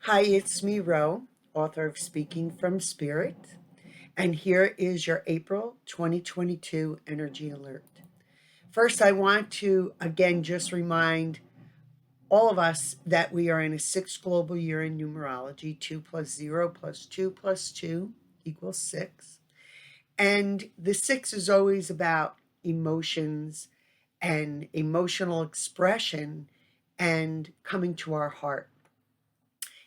Hi, it's me, Ro, author of Speaking from Spirit, and here is your April 2022 Energy Alert. First, I want to again just remind all of us that we are in a sixth global year in numerology. 2 plus 0 plus 2 plus 2 equals 6. And the 6 is always about emotions and emotional expression and coming to our heart.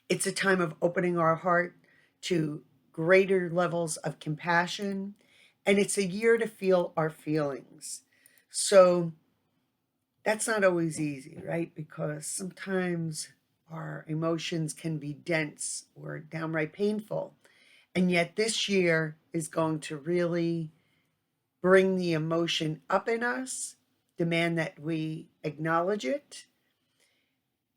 It's a time of opening our heart to greater levels of compassion, and it's a year to feel our feelings. So that's not always easy, right? Because sometimes our emotions can be dense or downright painful. And yet this year is going to really bring the emotion up in us, demand that we acknowledge it,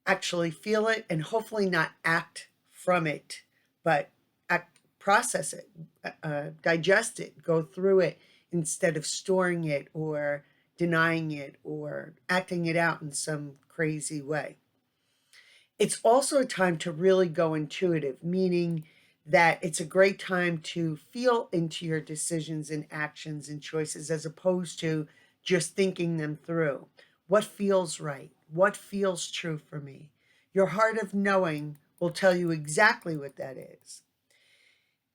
actually feel it, and hopefully not act from it, but process it, digest it, go through it instead of storing it or denying it or acting it out in some crazy way. It's also a time to really go intuitive, meaning that it's a great time to feel into your decisions and actions and choices as opposed to just thinking them through. What feels right? What feels true for me? Your heart of knowing will tell you exactly what that is.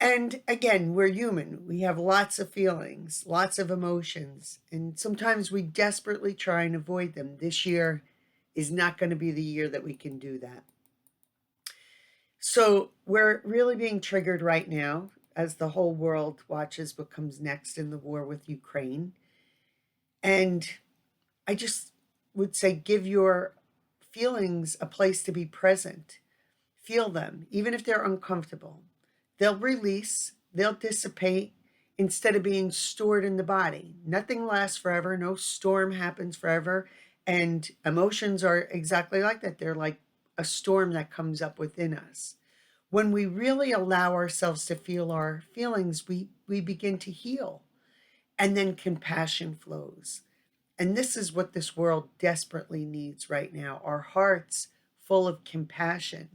And again, we're human. We have lots of feelings, lots of emotions, and sometimes we desperately try and avoid them. This year is not going to be the year that we can do that. So we're really being triggered right now as the whole world watches what comes next in the war with Ukraine. And I just would say give your feelings a place to be present. Feel them, even if they're uncomfortable. They'll release, they'll dissipate instead of being stored in the body. Nothing lasts forever, no storm happens forever. And emotions are exactly like that. They're like a storm that comes up within us. When we really allow ourselves to feel our feelings, we begin to heal. And then compassion flows. And this is what this world desperately needs right now, our hearts full of compassion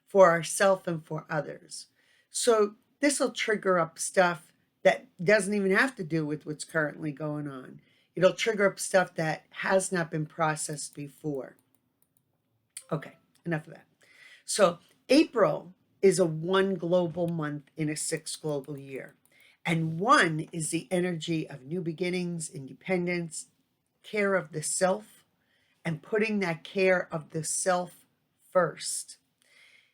for ourselves and for others. So this will trigger up stuff that doesn't even have to do with what's currently going on. It'll trigger up stuff that has not been processed before. Okay, enough of that. So April is a one global month in a six global year. And one is the energy of new beginnings, independence, care of the self, and putting that care of the self first.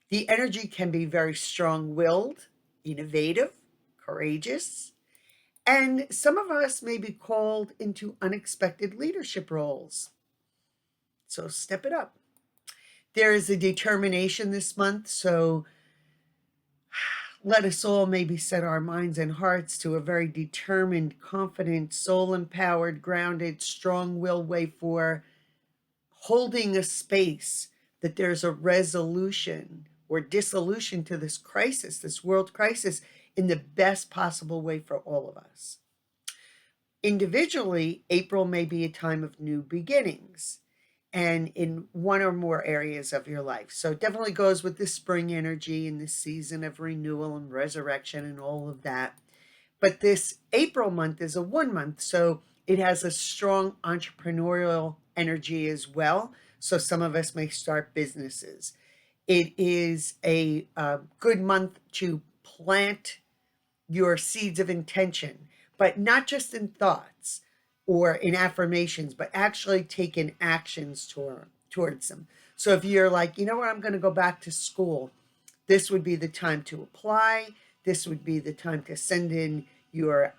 The energy can be very strong willed, innovative, courageous, and some of us may be called into unexpected leadership roles. So step it up. There is a determination this month, so let us all maybe set our minds and hearts to a very determined, confident, soul empowered, grounded, strong will way for holding a space that there's a resolution or dissolution to this crisis, this world crisis, in the best possible way for all of us. Individually, April may be a time of new beginnings and in one or more areas of your life. So it definitely goes with the spring energy and this season of renewal and resurrection and all of that. But this April month is a 1 month, so it has a strong entrepreneurial energy as well. So some of us may start businesses. It is a good month to plant your seeds of intention, but not just in thoughts or in affirmations, but actually taking actions towards them. So if you're like, you know what, I'm going to go back to school, this would be the time to apply. This would be the time to send in your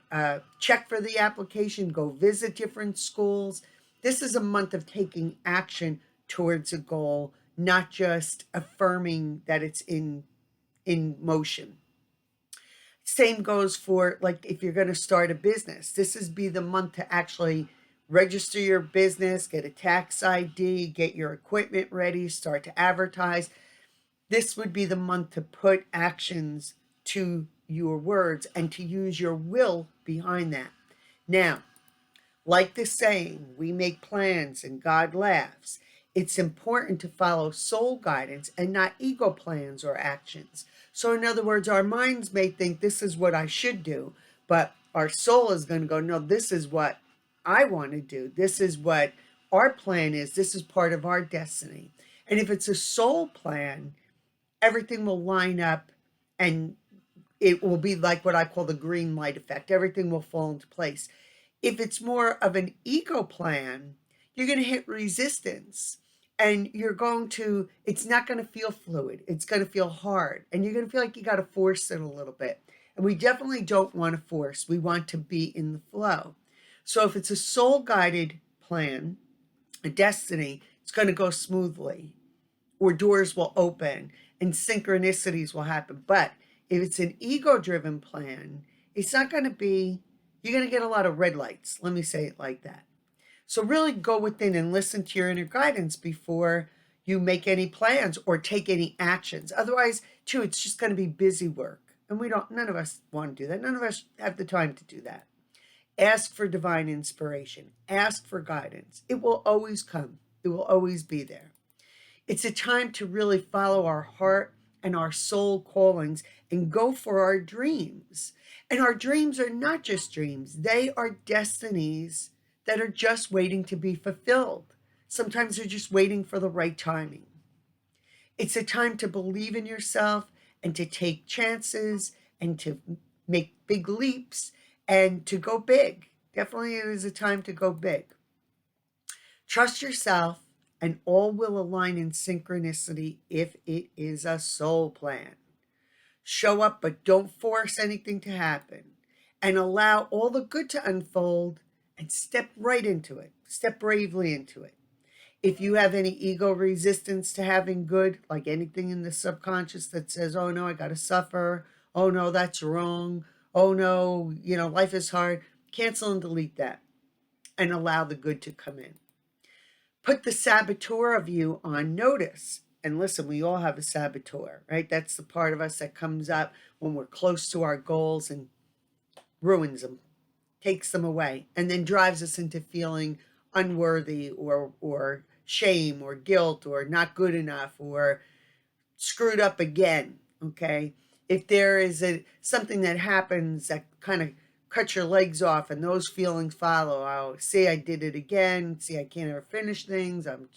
check for the application, go visit different schools. This is a month of taking action towards a goal, not just affirming that it's in motion. Same goes for like if you're going to start a business. This is be the month to actually register your business, get a tax ID, get your equipment ready, start to advertise. This would be the month to put actions to your words and to use your will behind that. Now, like the saying, we make plans and God laughs. It's important to follow soul guidance and not ego plans or actions. So, in other words, our minds may think this is what I should do, but our soul is going to go, no, this is what I want to do. This is what our plan is. This is part of our destiny. And if it's a soul plan, everything will line up and it will be like what I call the green light effect. Everything will fall into place. If it's more of an ego plan, you're going to hit resistance and it's not going to feel fluid. It's going to feel hard and you're going to feel like you got to force it a little bit. And we definitely don't want to force. We want to be in the flow. So if it's a soul guided plan, a destiny, it's going to go smoothly, or doors will open and synchronicities will happen. But if it's an ego driven plan, it's not going to be, you're going to get a lot of red lights. Let me say it like that. So really go within and listen to your inner guidance before you make any plans or take any actions. Otherwise, too, it's just going to be busy work. And none of us want to do that. None of us have the time to do that. Ask for divine inspiration. Ask for guidance. It will always come. It will always be there. It's a time to really follow our heart and our soul callings and go for our dreams. And our dreams are not just dreams, they are destinies that are just waiting to be fulfilled. Sometimes they're just waiting for the right timing. It's a time to believe in yourself and to take chances and to make big leaps and to go big. Definitely it is a time to go big. Trust yourself and all will align in synchronicity if it is a soul plan. Show up, but don't force anything to happen. And allow all the good to unfold and step right into it. Step bravely into it. If you have any ego resistance to having good, like anything in the subconscious that says, oh no, I got to suffer. Oh no, that's wrong. Oh no, life is hard. Cancel and delete that and allow the good to come in. Put the saboteur of you on notice. And listen, we all have a saboteur, right? That's the part of us that comes up when we're close to our goals and ruins them, takes them away, and then drives us into feeling unworthy or shame or guilt or not good enough or screwed up again, okay? If there is something that happens that kind of cut your legs off and those feelings follow, oh, see, I did it again. See, I can't ever finish things. I'm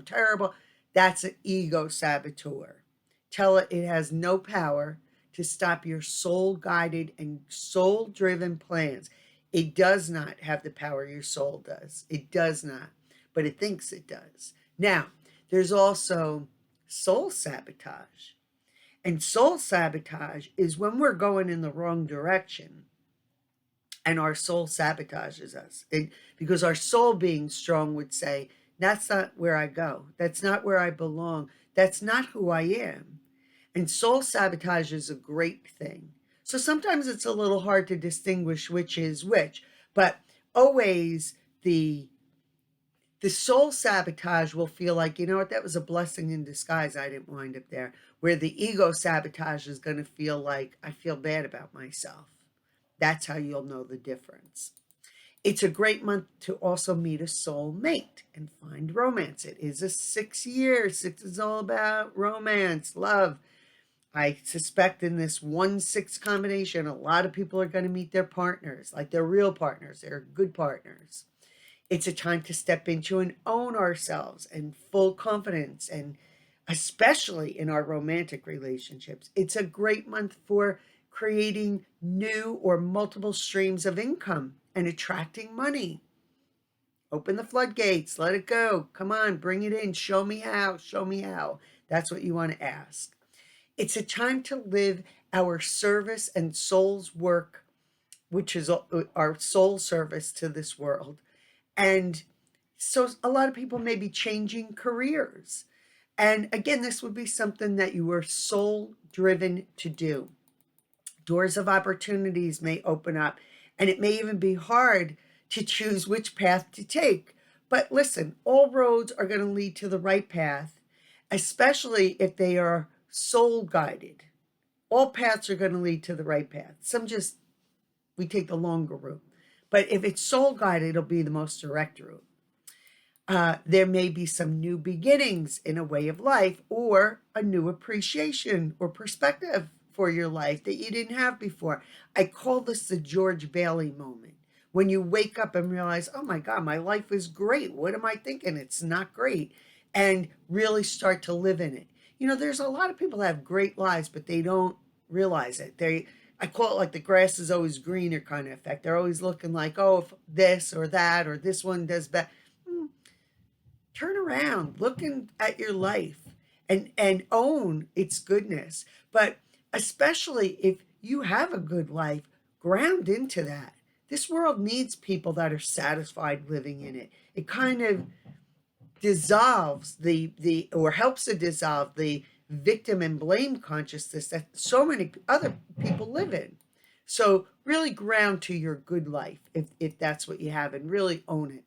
terrible. That's an ego saboteur. Tell it has no power to stop your soul guided and soul driven plans. It does not have the power your soul does. It does not, but it thinks it does. Now, there's also soul sabotage. And soul sabotage is when we're going in the wrong direction and our soul sabotages us. Because our soul being strong would say, that's not where I go. That's not where I belong. That's not who I am. And soul sabotage is a great thing. So sometimes it's a little hard to distinguish which is which, but always the soul sabotage will feel like, you know what, that was a blessing in disguise. I didn't wind up there. Where the ego sabotage is going to feel like, I feel bad about myself. That's how you'll know the difference. It's a great month to also meet a soul mate and find romance. It is a 6 year. 6 is all about romance, love. I suspect in this 1-6 combination, a lot of people are going to meet their partners, like they're real partners. They're good partners. It's a time to step into and own ourselves and full confidence, and especially in our romantic relationships. It's a great month for creating new or multiple streams of income and attracting money. Open the floodgates, let it go. Come on, bring it in. Show me how, show me how. That's what you want to ask. It's a time to live our service and soul's work, which is our soul service to this world. And so a lot of people may be changing careers. And again, this would be something that you were soul driven to do. Doors of opportunities may open up, and it may even be hard to choose which path to take. But listen, all roads are going to lead to the right path, especially if they are soul guided. All paths are going to lead to the right path. We take the longer route. But if it's soul guided, it'll be the most direct route. There may be some new beginnings in a way of life or a new appreciation or perspective for your life that you didn't have before. I call this the George Bailey moment. When you wake up and realize, oh my God, my life is great. What am I thinking? It's not great. And really start to live in it. There's a lot of people that have great lives, but they don't realize it. I call it like the grass is always greener kind of effect. They're always looking like, oh, if this or that, or this one does better. Turn around, looking at your life and own its goodness. But especially if you have a good life, ground into that. This world needs people that are satisfied living in it. It kind of dissolves the or helps to dissolve the victim and blame consciousness that so many other people live in. So really ground to your good life if that's what you have, and really own it.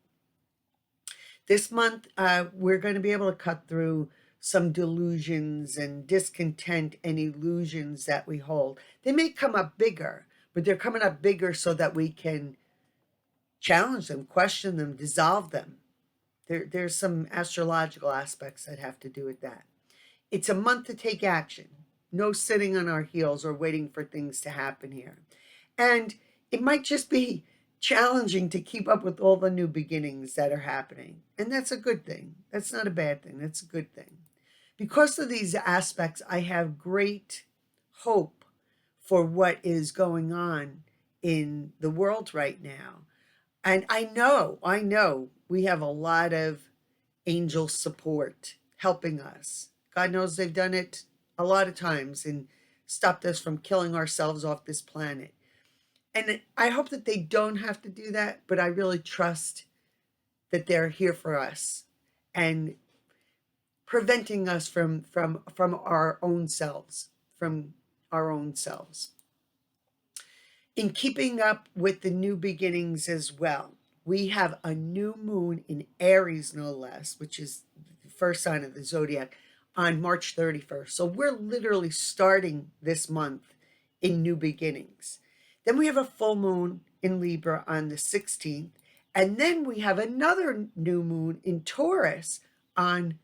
This month, we're going to be able to cut through some delusions and discontent and illusions that we hold. They may come up bigger, but they're coming up bigger so that we can challenge them, question them, dissolve them. There's some astrological aspects that have to do with that. It's a month to take action. No sitting on our heels or waiting for things to happen here. And it might just be challenging to keep up with all the new beginnings that are happening. And that's a good thing. That's not a bad thing. That's a good thing. Because of these aspects, I have great hope for what is going on in the world right now. And I know we have a lot of angel support helping us. God knows they've done it a lot of times and stopped us from killing ourselves off this planet. And I hope that they don't have to do that, but I really trust that they're here for us and preventing us from our own selves, from our own selves. In keeping up with the new beginnings as well, we have a new moon in Aries, no less, which is the first sign of the zodiac, on March 31st. So we're literally starting this month in new beginnings. Then we have a full moon in Libra on the 16th. And then we have another new moon in Taurus on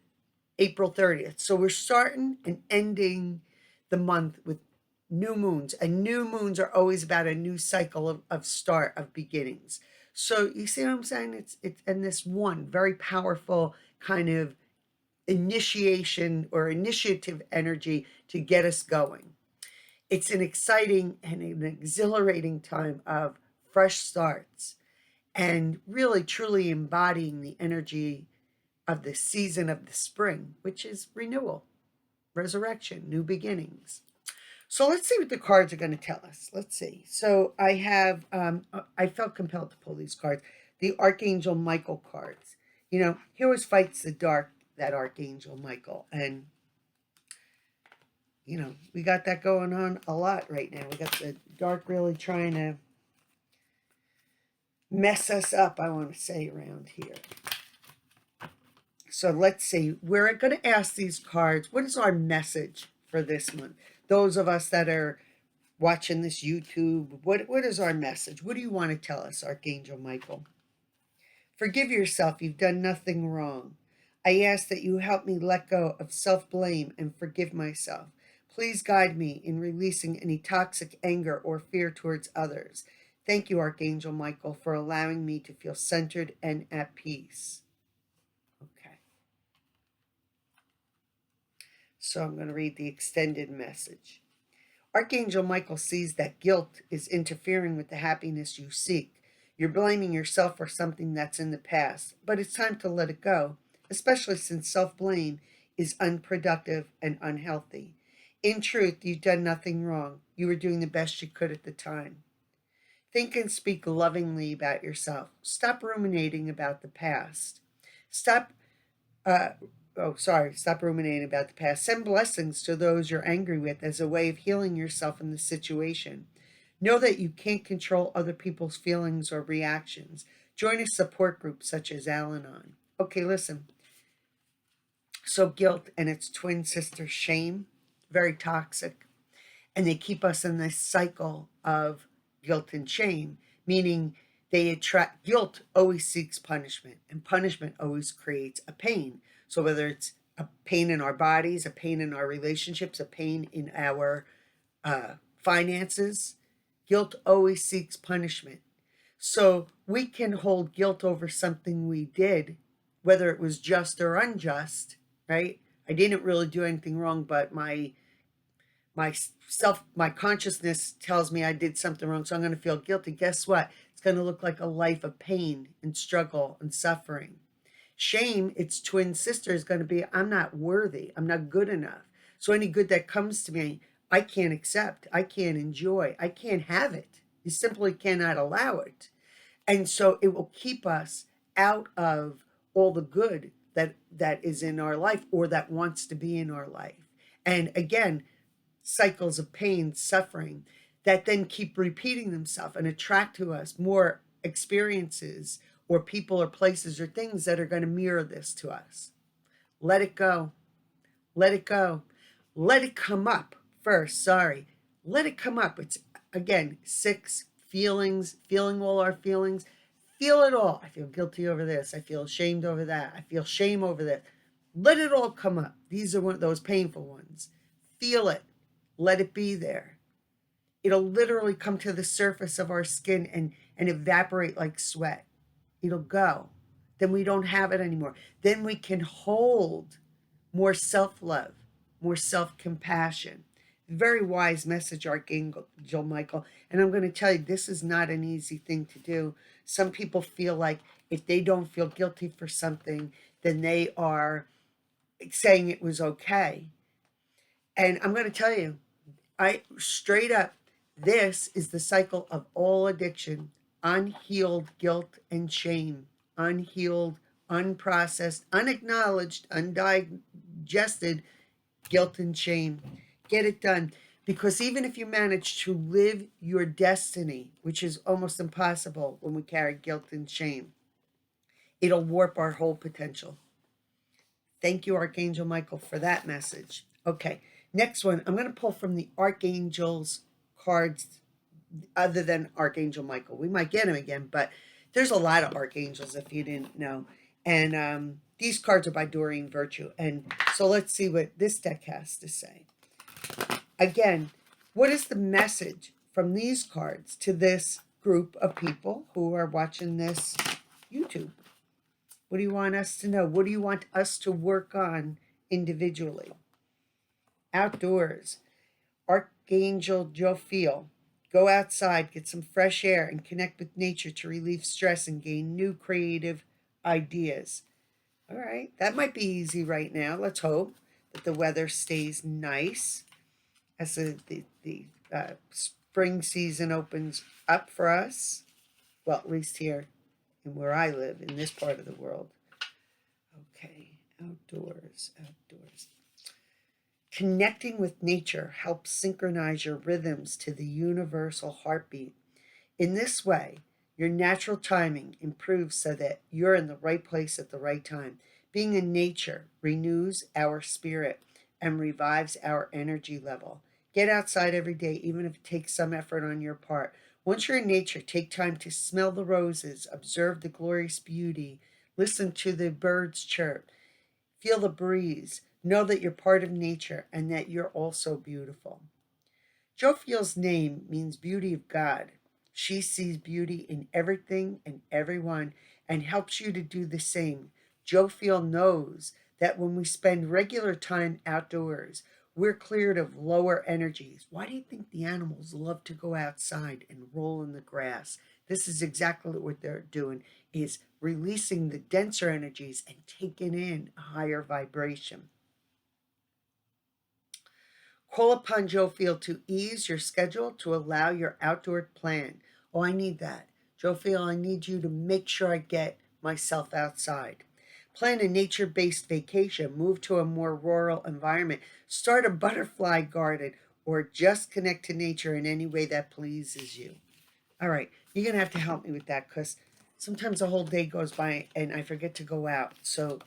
April 30th. So we're starting and ending the month with new moons. And new moons are always about a new cycle of start, of beginnings. So you see what I'm saying? It's and this one very powerful kind of initiation or initiative energy to get us going. It's an exciting and an exhilarating time of fresh starts and really truly embodying the energy of the season of the spring, which is renewal, resurrection, new beginnings. So let's see what the cards are going to tell us. Let's see. So I have, I felt compelled to pull these cards. The Archangel Michael cards. He always fights the dark, that Archangel Michael. And, we got that going on a lot right now. We got the dark really trying to mess us up, I want to say, around here. So let's see. We're going to ask these cards, what is our message for this month? Those of us that are watching this YouTube, what is our message? What do you want to tell us, Archangel Michael? Forgive yourself. You've done nothing wrong. I ask that you help me let go of self-blame and forgive myself. Please guide me in releasing any toxic anger or fear towards others. Thank you, Archangel Michael, for allowing me to feel centered and at peace. Okay. So I'm going to read the extended message. Archangel Michael sees that guilt is interfering with the happiness you seek. You're blaming yourself for something that's in the past, but it's time to let it go, especially since self-blame is unproductive and unhealthy. In truth, you've done nothing wrong. You were doing the best you could at the time. Think and speak lovingly about yourself. Stop ruminating about the past. Stop ruminating about the past. Send blessings to those you're angry with as a way of healing yourself in the situation. Know that you can't control other people's feelings or reactions. Join a support group such as Al-Anon. Okay, listen. So guilt and its twin sister shame, very toxic. And they keep us in this cycle of guilt and shame, meaning They attract, guilt always seeks punishment, and punishment always creates a pain. So whether it's a pain in our bodies, a pain in our relationships, a pain in our finances, guilt always seeks punishment. So we can hold guilt over something we did, whether it was just or unjust, right? I didn't really do anything wrong, but my consciousness tells me I did something wrong, so I'm going to feel guilty. Guess what? It's going to look like a life of pain and struggle and suffering. Shame, its twin sister, is going to be, I'm not worthy, I'm not good enough. So any good that comes to me, I can't accept, I can't enjoy, I can't have it. You simply cannot allow it. And so it will keep us out of all the good that is in our life or that wants to be in our life. And again, cycles of pain, suffering, that then keep repeating themselves and attract to us more experiences or people or places or things that are going to mirror this to us. Let it go. Let it go. Let it come up first. Sorry. Let it come up. It's, again, 6 feelings, feeling all our feelings. Feel it all. I feel guilty over this. I feel ashamed over that. I feel shame over that. Let it all come up. These are one of those painful ones. Feel it. Let it be there. It'll literally come to the surface of our skin and evaporate like sweat. It'll go. Then we don't have it anymore. Then we can hold more self-love, more self-compassion. Very wise message, Archangel Michael. And I'm going to tell you, this is not an easy thing to do. Some people feel like if they don't feel guilty for something, then they are saying it was okay. And I'm going to tell you, I straight up, this is the cycle of all addiction: unhealed guilt and shame, unhealed, unprocessed, unacknowledged, undigested guilt and shame. Get it done. Because even if you manage to live your destiny, which is almost impossible when we carry guilt and shame, it'll warp our whole potential. Thank you, Archangel Michael, for that message. Okay, next one. I'm going to pull from the Archangel's cards other than Archangel Michael. We might get him again, but there's a lot of archangels if you didn't know. And these cards are by Doreen Virtue. And so let's see what this deck has to say. Again, what is the message from these cards to this group of people who are watching this YouTube? What do you want us to know? What do you want us to work on individually? Outdoors. Archangel Jophiel. Go outside, get some fresh air, and connect with nature to relieve stress and gain new creative ideas. All right, that might be easy right now. Let's hope that the weather stays nice as the spring season opens up for us. Well, at least here in where I live, in this part of the world. Okay, outdoors. Connecting with nature helps synchronize your rhythms to the universal heartbeat. In this way, your natural timing improves so that you're in the right place at the right time. Being in nature renews our spirit and revives our energy level. Get outside every day, even if it takes some effort on your part. Once you're in nature, take time to smell the roses, observe the glorious beauty, listen to the birds chirp, feel the breeze. Know that you're part of nature and that you're also beautiful. Jophiel's name means beauty of God. She sees beauty in everything and everyone and helps you to do the same. Jophiel knows that when we spend regular time outdoors, we're cleared of lower energies. Why do you think the animals love to go outside and roll in the grass? This is exactly what they're doing, is releasing the denser energies and taking in a higher vibration. Call upon Jophiel to ease your schedule to allow your outdoor plan. Oh, I need that. Jophiel, I need you to make sure I get myself outside. Plan a nature-based vacation. Move to a more rural environment. Start a butterfly garden or just connect to nature in any way that pleases you. All right, you're going to have to help me with that because sometimes a whole day goes by and I forget to go out. So,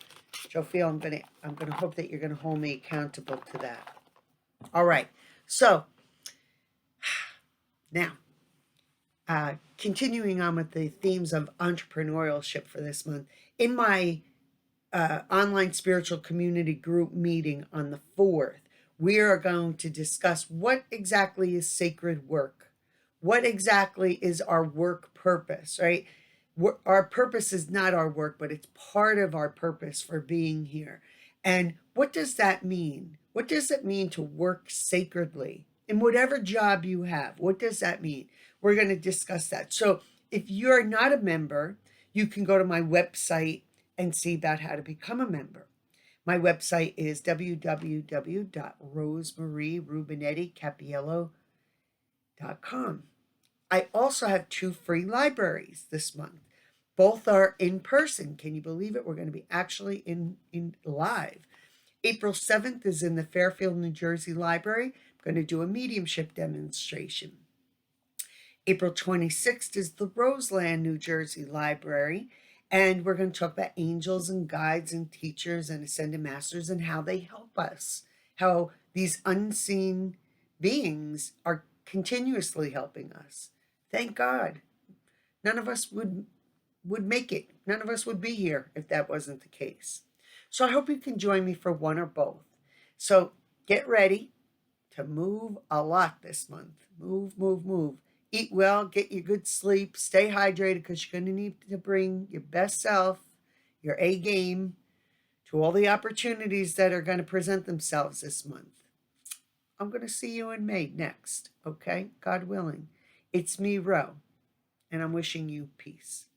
Jophiel, I'm going to hope that you're going to hold me accountable to that. All right, so now Continuing on with the themes of entrepreneurship for this month, in my online spiritual community group meeting on the 4th, we are going to discuss what exactly is sacred work. What exactly is our work purpose, right? Our purpose is not our work, but it's part of our purpose for being here. And what does that mean? What does it mean to work sacredly in whatever job you have? What does that mean? We're going to discuss that. So if you're not a member, you can go to my website and see about how to become a member. My website is www.rosemarierubenetticapiello.com. I also have 2 free libraries this month. Both are in person. Can you believe it? We're going to be actually in live. April 7th is in the Fairfield, New Jersey library. I'm going to do a mediumship demonstration. April 26th is the Roseland, New Jersey library. And we're going to talk about angels and guides and teachers and ascended masters and how they help us, how these unseen beings are continuously helping us. Thank God. None of us would make it. None of us would be here if that wasn't the case. So I hope you can join me for one or both. So get ready to move a lot this month. Move, move, move. Eat well, get your good sleep, stay hydrated because you're going to need to bring your best self, your A game, to all the opportunities that are going to present themselves this month. I'm going to see you in May next, okay? God willing. It's me, Ro, and I'm wishing you peace.